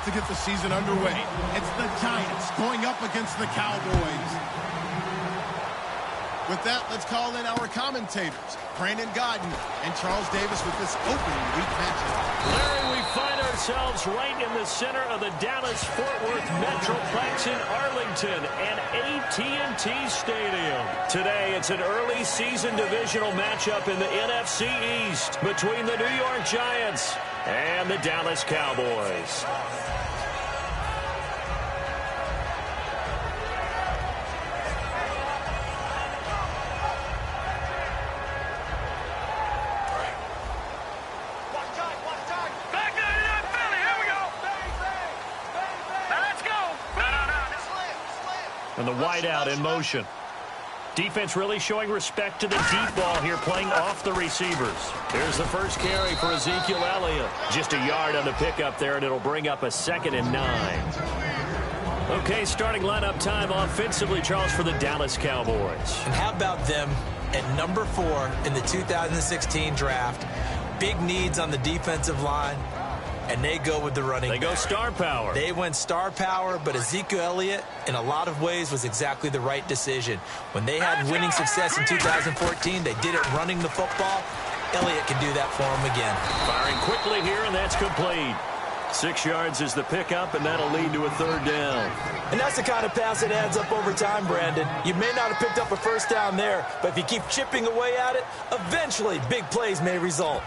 to get the season underway. It's the Giants going up against the Cowboys. With that, let's call in our commentators, Brandon Godden and Charles Davis, with this opening week matchup. Larry, we find ourselves right in the center of the Dallas-Fort Worth Metroplex in Arlington and AT&T Stadium. Today, it's an early season divisional matchup in the NFC East between the New York Giants and the Dallas Cowboys. And the wideout in motion. Defense really showing respect to the deep ball here, playing off the receivers. Here's the first carry for Ezekiel Elliott. Just a yard on the pickup there, and it'll bring up a 2nd and 9. Okay, starting lineup time offensively, Charles, for the Dallas Cowboys. And how about them at number 4 in the 2016 draft? Big needs on the defensive line. And they go with the running back. They go star power. They went star power, but Ezekiel Elliott, in a lot of ways, was exactly the right decision. When they had winning success in 2014, they did it running the football. Elliott can do that for them again. Firing quickly here, and that's complete. 6 yards is the pickup, and that'll lead to a 3rd down. And that's the kind of pass that adds up over time, Brandon. You may not have picked up a 1st down there, but if you keep chipping away at it, eventually big plays may result.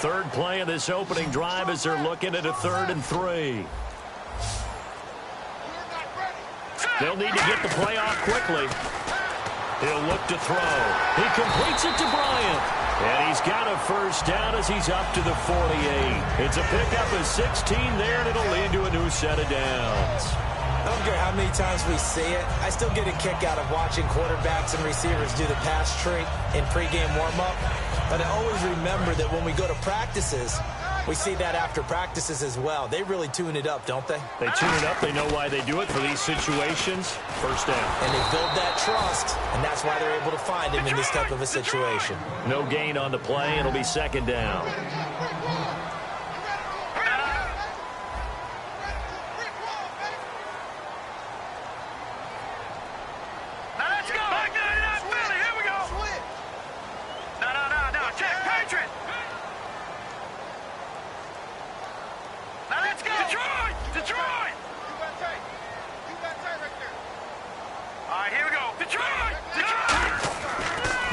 Third play of this opening drive as they're looking at a 3rd and 3. They'll need to get the play off quickly. He'll look to throw. He completes it to Bryant. And he's got a 1st down as he's up to the 48. It's a pickup of 16 there, and it'll lead to a new set of downs. I don't care how many times we see it. I still get a kick out of watching quarterbacks and receivers do the pass tree in pregame warm-up. But I always remember that when we go to practices, we see that after practices as well. They really tune it up, don't they? They tune it up. They know why they do it for these situations. 1st down. And they build that trust, and that's why they're able to find him in this type of a situation. No gain on the play. It'll be 2nd down.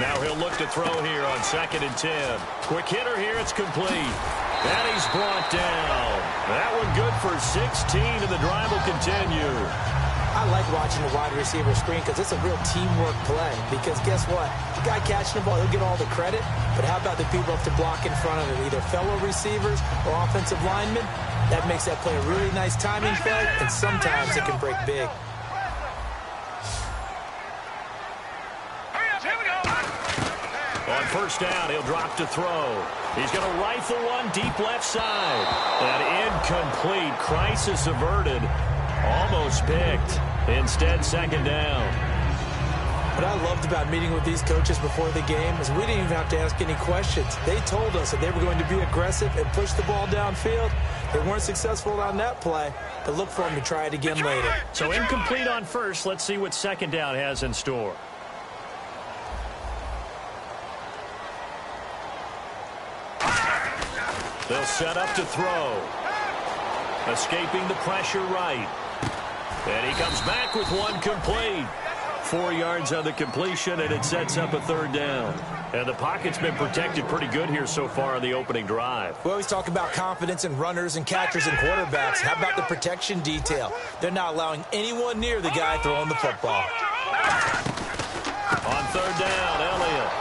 Now he'll look to throw here on 2nd and 10. Quick hitter here, it's complete. And he's brought down. That one good for 16, and the drive will continue. I like watching the wide receiver screen because it's a real teamwork play. Because guess what? The guy catching the ball, he'll get all the credit. But how about the people up to block in front of him, either fellow receivers or offensive linemen? That makes that play a really nice timing play, and sometimes it can break big. On 1st down, he'll drop to throw. He's going to rifle one deep left side. And incomplete. Crisis averted. Almost picked. Instead, 2nd down. What I loved about meeting with these coaches before the game is we didn't even have to ask any questions. They told us that they were going to be aggressive and push the ball downfield. They weren't successful on that play, but look for them to try it again later. So incomplete on 1st. Let's see what 2nd down has in store. They'll set up to throw. Escaping the pressure right. And he comes back with one complete. 4 yards on the completion, and it sets up a 3rd down. And the pocket's been protected pretty good here so far on the opening drive. We always talk about confidence in runners and catchers and quarterbacks. How about the protection detail? They're not allowing anyone near the guy throwing the football. On 3rd down, Elliott.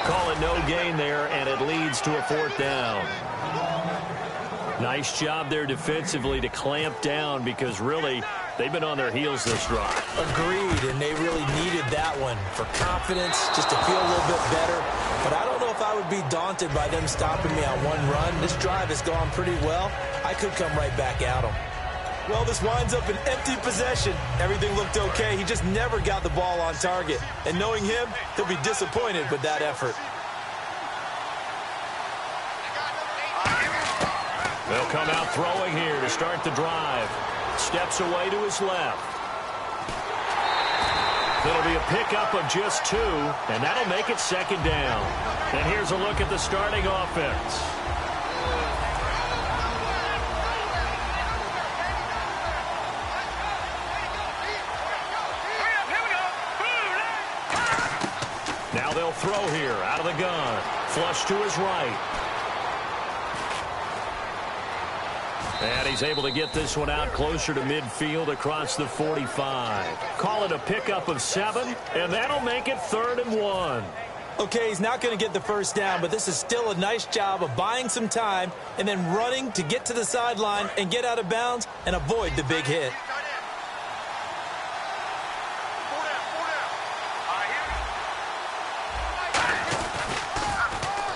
Calling no gain there, and it leads to a 4th down. Nice job there defensively to clamp down because really they've been on their heels this drive. Agreed, and they really needed that one for confidence, just to feel a little bit better. but I don't know if I would be daunted by them stopping me on one run. This drive has gone pretty well. I could come right back at them. Well, this winds up an empty possession. Everything looked okay. He just never got the ball on target. And knowing him, he'll be disappointed with that effort. They'll come out throwing here to start the drive. Steps away to his left. It'll be a pickup of just 2, and that'll make it second down. And here's a look at the starting offense. Now they'll throw here out of the gun. Flush to his right. And he's able to get this one out closer to midfield across the 45. Call it a pickup of 7, and that'll make it 3rd and 1. Okay, he's not going to get the first down, but this is still a nice job of buying some time and then running to get to the sideline and get out of bounds and avoid the big hit.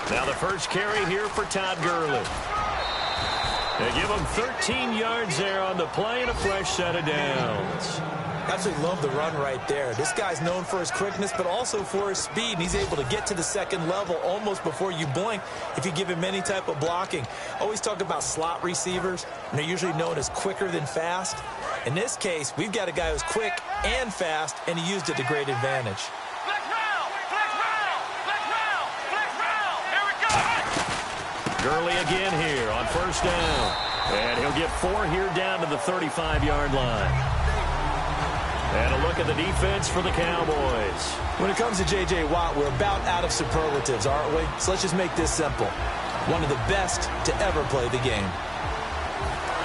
Now the first carry here for Todd Gurley. They give him 13 yards there on the play and a fresh set of downs. Absolutely love the run right there. This guy's known for his quickness, but also for his speed. And he's able to get to the second level almost before you blink if you give him any type of blocking. Always talk about slot receivers, and they're usually known as quicker than fast. In this case, we've got a guy who's quick and fast, and he used it to great advantage. Gurley again here on first down. And he'll get 4 here down to the 35-yard line. And a look at the defense for the Cowboys. When it comes to J.J. Watt, we're about out of superlatives, aren't we? So let's just make this simple. One of the best to ever play the game.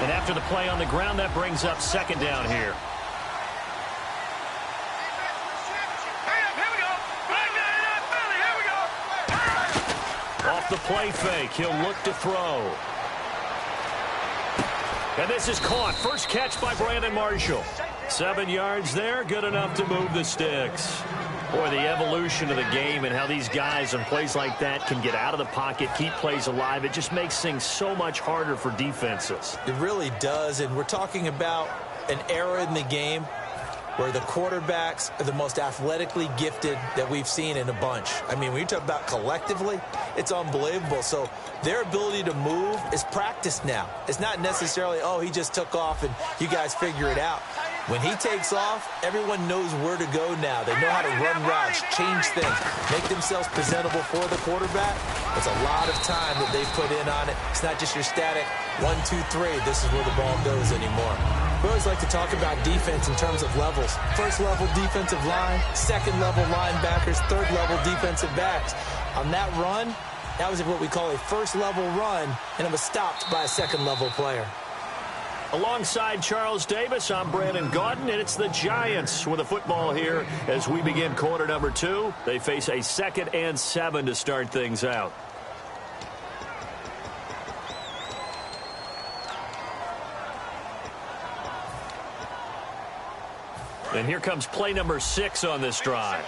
And after the play on the ground, that brings up second down here. Off the play fake, he'll look to throw. And this is caught. First catch by Brandon Marshall. 7 yards there, good enough to move the sticks. Boy, the evolution of the game and how these guys on plays like that can get out of the pocket, keep plays alive, it just makes things so much harder for defenses. It really does, and we're talking about an era in the game where the quarterbacks are the most athletically gifted that we've seen in a bunch. I mean, when you talk about collectively, it's unbelievable. So their ability to move is practiced now. It's not necessarily, oh, he just took off and you guys figure it out. When he takes off, everyone knows where to go now. They know how to run routes, change things, make themselves presentable for the quarterback. It's a lot of time that they've put in on it. It's not just your static 1, 2, 3, this is where the ball goes anymore. We always like to talk about defense in terms of levels. First level defensive line, second level linebackers, third level defensive backs. On that run, that was what we call a first level run, and it was stopped by a second level player. Alongside Charles Davis, I'm Brandon Gaudin, and it's the Giants with the football here as we begin quarter number 2. They face a 2nd and 7 to start things out. And here comes play number 6 on this drive.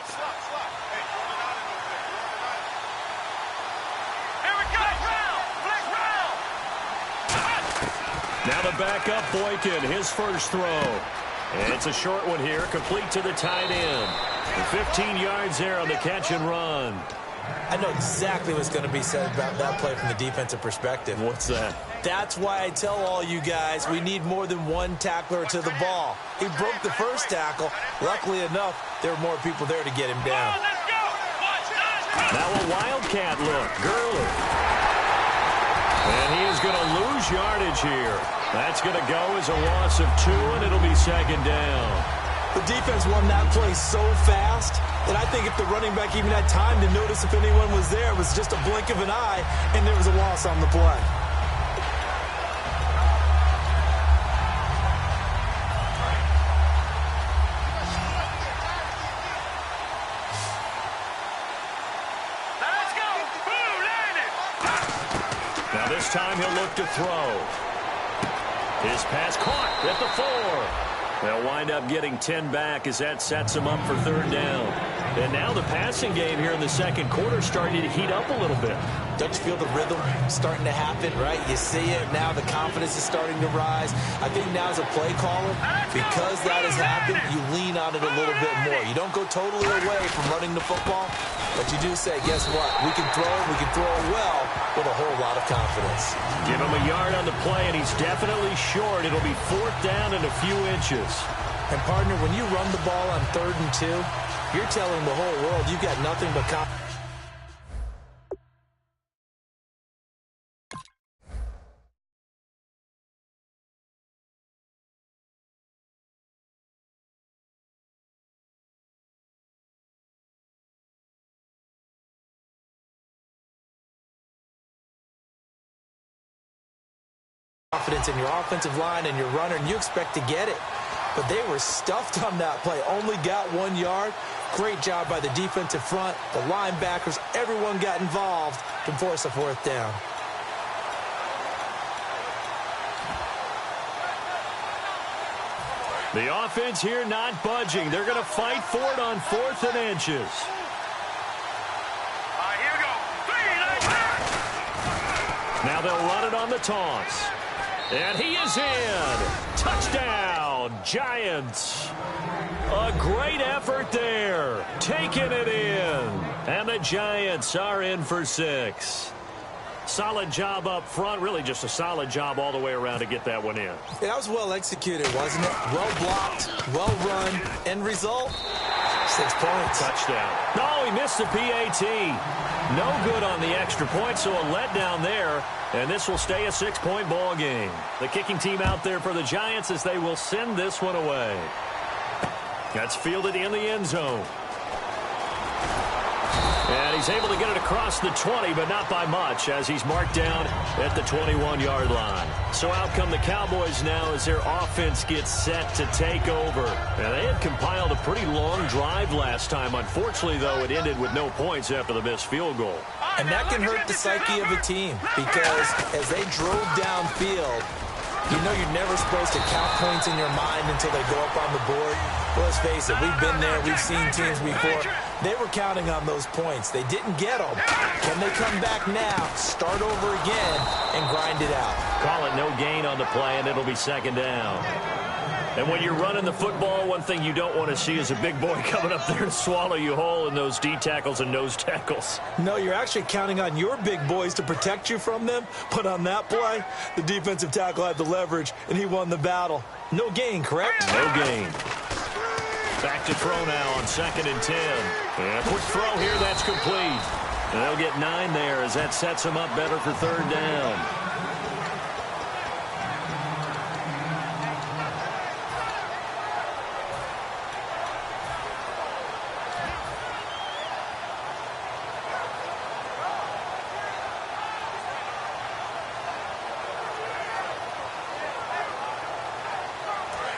Now the backup Boykin, his first throw. And it's a short one here, complete to the tight end. 15 yards there on the catch and run. I know exactly what's going to be said about that play from the defensive perspective. What's that? That's why I tell all you guys we need more than one tackler to the ball. He broke the first tackle. Luckily enough, there were more people there to get him down. Now a wildcat look. Gurley. And he is going to lose yardage here. That's going to go as a loss of 2, and it'll be second down. The defense won that play so fast that I think if the running back even had time to notice if anyone was there, it was just a blink of an eye, and there was a loss on the play. Now this time he'll look to throw. His pass caught at the 4. They'll wind up getting 10 back as that sets him up for third down. And now the passing game here in the second quarter starting to heat up a little bit. Don't you feel the rhythm starting to happen, right? You see it now. The confidence is starting to rise. I think now as a play caller, because that has happened, you lean on it a little bit more. You don't go totally away from running the football, but you do say, guess what? We can throw it well with a whole lot of confidence. Give him a yard on the play, and he's definitely short. It'll be 4th down and a few inches. And, partner, when you run the ball on 3rd and 2, you're telling the whole world you've got nothing but confidence. Confidence in your offensive line and your runner, and you expect to get it. But they were stuffed on that play. Only got 1 yard. Great job by the defensive front. The linebackers, everyone got involved to force a 4th down. The offense here not budging. They're going to fight for it on 4th and inches. Here we go. 3, Now they'll run it on the toss. And he is in. Touchdown, Giants. A great effort there. Taking it in. And the Giants are in for 6. Solid job up front. Really just a solid job all the way around to get that one in. Yeah, that was well executed, wasn't it? Well blocked, well run. End result, 6 points. Touchdown. No, he missed the PAT. No good on the extra point, so a letdown there. And this will stay a 6-point ball game. The kicking team out there for the Giants as they will send this one away. That's fielded in the end zone. And he's able to get it across the 20, but not by much, as he's marked down at the 21-yard line. So out come the Cowboys now as their offense gets set to take over. And they had compiled a pretty long drive last time. Unfortunately, though, it ended with no points after the missed field goal. And that can hurt the psyche of a team, because as they drove downfield, you know you're never supposed to count points in your mind until they go up on the board. Well, let's face it, we've been there, we've seen teams before. They were counting on those points. They didn't get them. Can they come back now, start over again, and grind it out? Call it no gain on the play, and it'll be 2nd down. And when you're running the football, one thing you don't want to see is a big boy coming up there and swallow you whole in those D tackles and nose tackles. No, you're actually counting on your big boys to protect you from them. But on that play, the defensive tackle had the leverage, and he won the battle. No gain, correct? No gain. Back to throw now on 2nd and 10. And a quick throw here, that's complete. And they'll get 9 there as that sets them up better for 3rd down.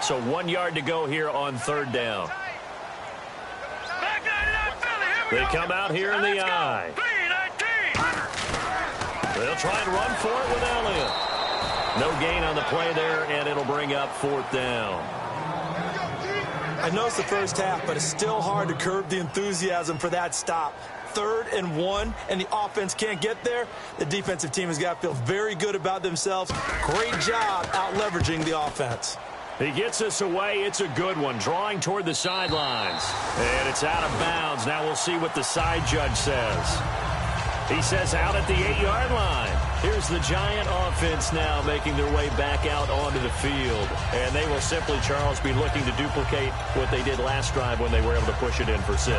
So 1 yard to go here on 3rd down. They come out here in the eye. They'll try and run for it with Elliott. No gain on the play there, and it'll bring up 4th down. I know it's the first half, but it's still hard to curb the enthusiasm for that stop. 3rd and 1, and the offense can't get there. The defensive team has got to feel very good about themselves. Great job out-leveraging the offense. He gets us away. It's a good one. Drawing toward the sidelines. And it's out of bounds. Now we'll see what the side judge says. He says out at the 8-yard line. Here's the Giant offense now making their way back out onto the field. And they will simply, Charles, be looking to duplicate what they did last drive when they were able to push it in for 6.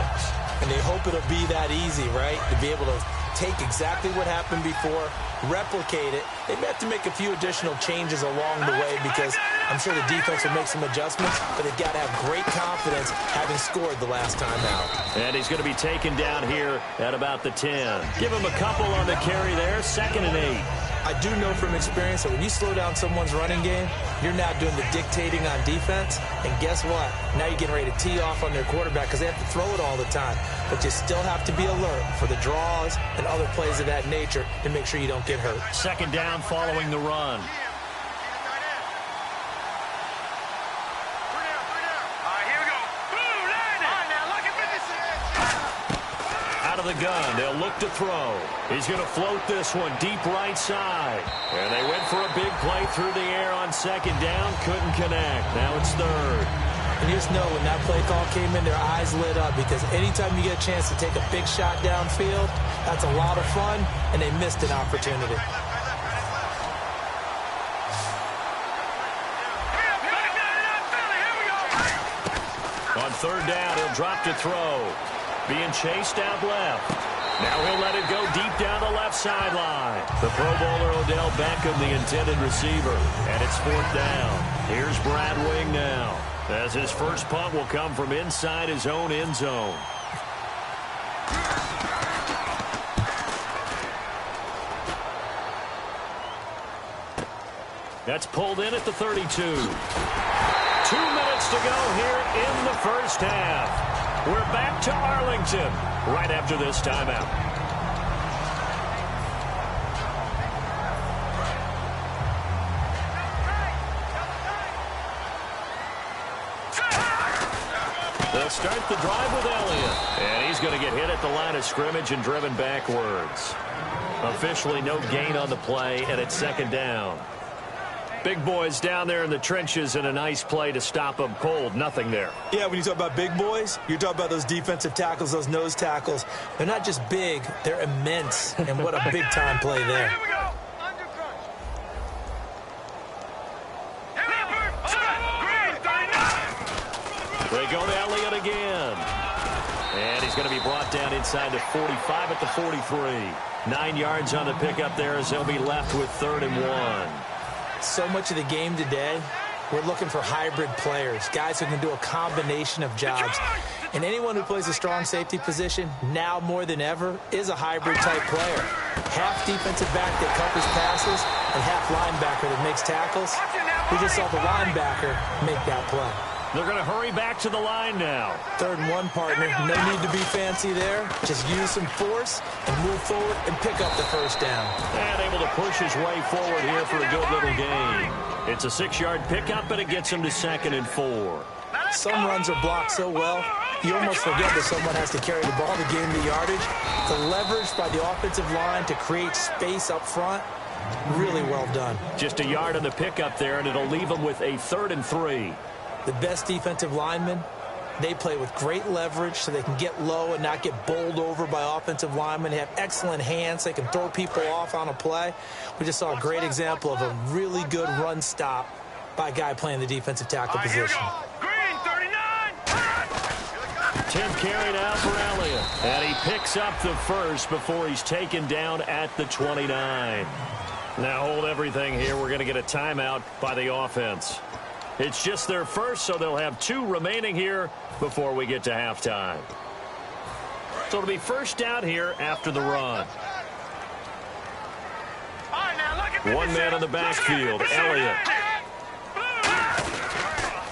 And they hope it'll be that easy, right? To be able to take exactly what happened before, replicate it. They may have to make a few additional changes along the way because I'm sure the defense will make some adjustments, but they've got to have great confidence having scored the last time out. And he's going to be taken down here at about the 10. Give him a couple on the carry there, 2nd and 8. I do know from experience that when you slow down someone's running game, you're now doing the dictating on defense. And guess what? Now you're getting ready to tee off on their quarterback because they have to throw it all the time. But you still have to be alert for the draws and other plays of that nature to make sure you don't get hurt. 2nd down following the run. Here we go. Blue line. All right, now look at this. out of the gun. They'll look to throw. He's going to float this one deep right side. And they went for a big play through the air on second down. Couldn't connect. Now it's third. And you just know when that play call came in, their eyes lit up, because anytime you get a chance to take a big shot downfield, that's a lot of fun, and they missed an opportunity. On third down, he'll drop to throw. Being chased out left. Now he'll let it go deep down the left sideline. The Pro Bowler Odell Beckham, the intended receiver. And it's fourth down. Here's Brad Wing now, as his first punt will come from inside his own end zone. That's pulled in at the 32. 2 minutes to go here in the first half. We're back to Arlington right after this timeout. They'll start the drive with Elliott. And he's going to get hit at the line of scrimmage and driven backwards. Officially no gain on the play, and it's second down. Big boys down there in the trenches, and a nice play to stop them cold. Nothing there. Yeah, when you talk about big boys, you're talking about those defensive tackles, those nose tackles. They're not just big, they're immense. And what a big-time play there. They go to Elliott again. And he's going to be brought down inside the 45 at the 43. 9 yards on the pickup there, as they'll be left with 3rd and 1. So much of the game today, we're looking for hybrid players, guys who can do a combination of jobs. And anyone who plays a strong safety position, now more than ever, is a hybrid-type player. Half defensive back that covers passes, and half linebacker that makes tackles. We just saw the linebacker make that play. They're going to hurry back to the line now. 3rd and 1, partner. No need to be fancy there. Just use some force and move forward and pick up the first down. And able to push his way forward here for a good little gain. It's a 6-yard pickup, but it gets him to 2nd and 4. Some runs are blocked so well, you almost forget that someone has to carry the ball to gain the yardage. The leverage by the offensive line to create space up front, really well done. Just a yard on the pickup there, and it'll leave him with a 3rd and 3. The best defensive linemen, they play with great leverage so they can get low and not get bowled over by offensive linemen. They have excellent hands. They can throw people off on a play. We just saw a great example of a really good run stop by a guy playing the defensive tackle position. Green, 39! 10th carry now for Elliott. And he picks up the first before he's taken down at the 29. Now hold everything here. We're going to get a timeout by the offense. It's just their first, so they'll have 2 remaining here before we get to halftime. So it'll be first down here after the run. One man in the backfield, Elliott.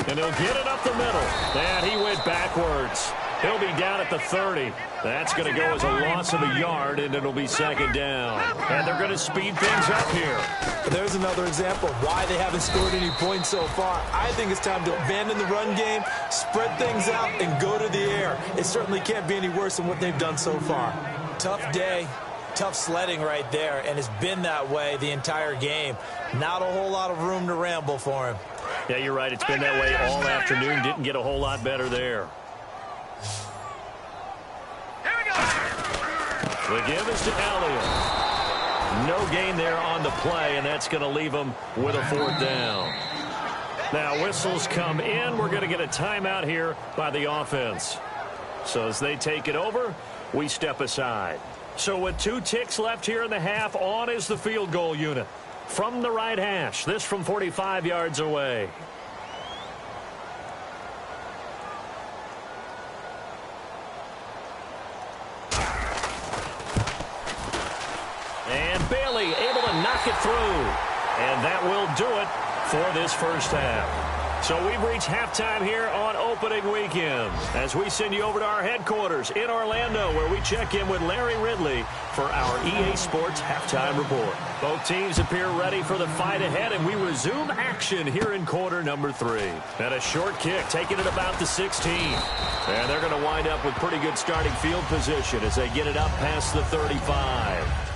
And he'll get it up the middle. And he went backwards. He'll be down at the 30. That's going to go as a loss of a yard, and it'll be 2nd down. And they're going to speed things up here. There's another example of why they haven't scored any points so far. I think it's time to abandon the run game, spread things out, and go to the air. It certainly can't be any worse than what they've done so far. Tough day, tough sledding right there, and it's been that way the entire game. Not a whole lot of room to ramble for him. Yeah, you're right. It's been that way all afternoon. Didn't get a whole lot better there. The give is to Elliott. No gain there on the play, and that's going to leave him with a 4th down. Now whistles come in. We're going to get a timeout here by the offense. So as they take it over, we step aside. So with 2 ticks left here in the half, on is the field goal unit. From the right hash, this from 45 yards away. And Bailey able to knock it through. And that will do it for this first half. So we've reached halftime here on opening weekend as we send you over to our headquarters in Orlando, where we check in with Larry Ridley for our EA Sports Halftime Report. Both teams appear ready for the fight ahead, and we resume action here in quarter number 3. And a short kick taking it about the 16. And they're going to wind up with pretty good starting field position as they get it up past the 35.